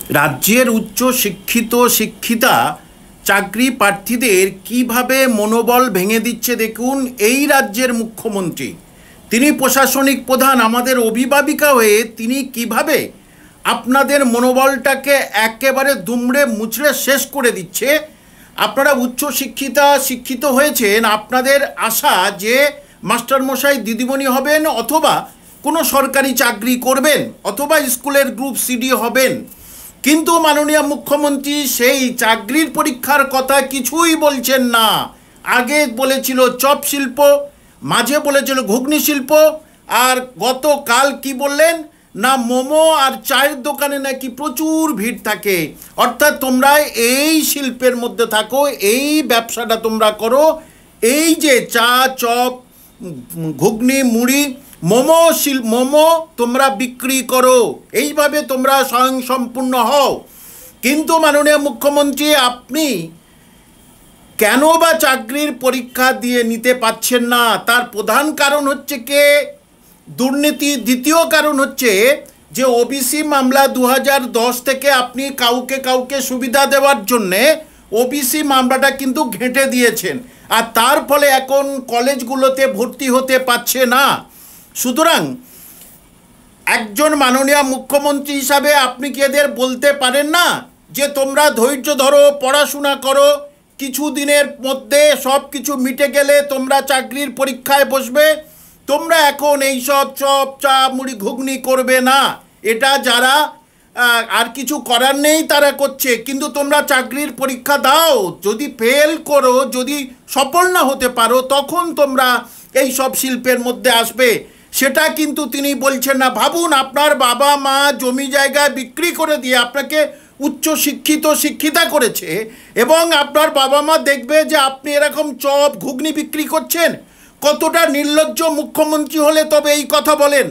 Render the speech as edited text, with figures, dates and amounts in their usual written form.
রাজ্যের উচ্চ শিক্ষিত শিক্ষিতা চাকরি প্রার্থীদের কিভাবে মনোবল ভেঙে দিচ্ছে দেখুন। এই রাজ্যের মুখ্যমন্ত্রী, তিনি প্রশাসনিক প্রধান, আমাদের অভিভাবিকা হয়ে তিনি কিভাবে আপনাদের মনোবলটাকে একেবারে দুমড়ে মুচড়ে শেষ করে দিচ্ছে। আপনারা উচ্চ শিক্ষিত হয়েছেন, আপনাদের আশা যে মাস্টারমশাই দিদিমণি হবেন, অথবা কোনো সরকারি চাকরি করবেন, অথবা স্কুলের গ্রুপ সিডি হবেন। কিন্তু মাননীয় মুখ্যমন্ত্রী সেই চাকরির পরীক্ষার কথা কিছুই বলছেন না। আগে বলেছিল চপ শিল্প, মাঝে বলেছিল ঘুগনি শিল্প, আর গতকাল কি বললেন না, মোমো আর চায়ের দোকানে নাকি প্রচুর ভিড় থাকে। অর্থাৎ তোমরা এই শিল্পের মধ্যে থাকো, এই ব্যবসাটা তোমরা করো, এই যে চা, চপ, ঘুগনি, মুড়ি, মোমো তোমরা বিক্রি করো, এইভাবে তোমরা স্বয়ংসম্পূর্ণ হও। কিন্তু মাননীয় মুখ্যমন্ত্রী, আপনি কেন বা চাকরির পরীক্ষা দিয়ে নিতে পাচ্ছেন না? তার প্রধান কারণ হচ্ছে কে? দুর্নীতি। দ্বিতীয় কারণ হচ্ছে যে ওবিসি মামলা 2010 থেকে আপনি কাউকে সুবিধা দেওয়ার জন্যে ওবিসি মামলাটা কিন্তু ঘেঁটে দিয়েছেন, আর তার ফলে এখন কলেজগুলোতে ভর্তি হতে পারছে না। সুতরাং একজন মাননীয় মুখ্যমন্ত্রী হিসাবে আপনি কি এদের বলতে পারেন না যে তোমরা ধৈর্য ধরো, পড়াশোনা করো, কিছু দিনের মধ্যে সব কিছু মিটে গেলে তোমরা চাকরির পরীক্ষায় বসবে? তোমরা এখন এই সব চপ, চা, মুড়ি, ঘুগনি করবে না। এটা যারা আর কিছু করার নেই তারা করছে, কিন্তু তোমরা চাকরির পরীক্ষা দাও। যদি ফেল করো, যদি সফল না হতে পারো, তখন তোমরা এই সব শিল্পের মধ্যে আসবে। সেটা কিন্তু তিনি বলছেন না। ভাবুন, আপনার বাবা মা জমি জায়গা বিক্রি করে দিয়ে আপনাকে উচ্চ শিক্ষিতা করেছে, এবং আপনার বাবা মা দেখবে যে আপনি এরকম চপ ঘুগনি বিক্রি করছেন। কতটা নির্লজ্জ মুখ্যমন্ত্রী হলে তবে এই কথা বলেন?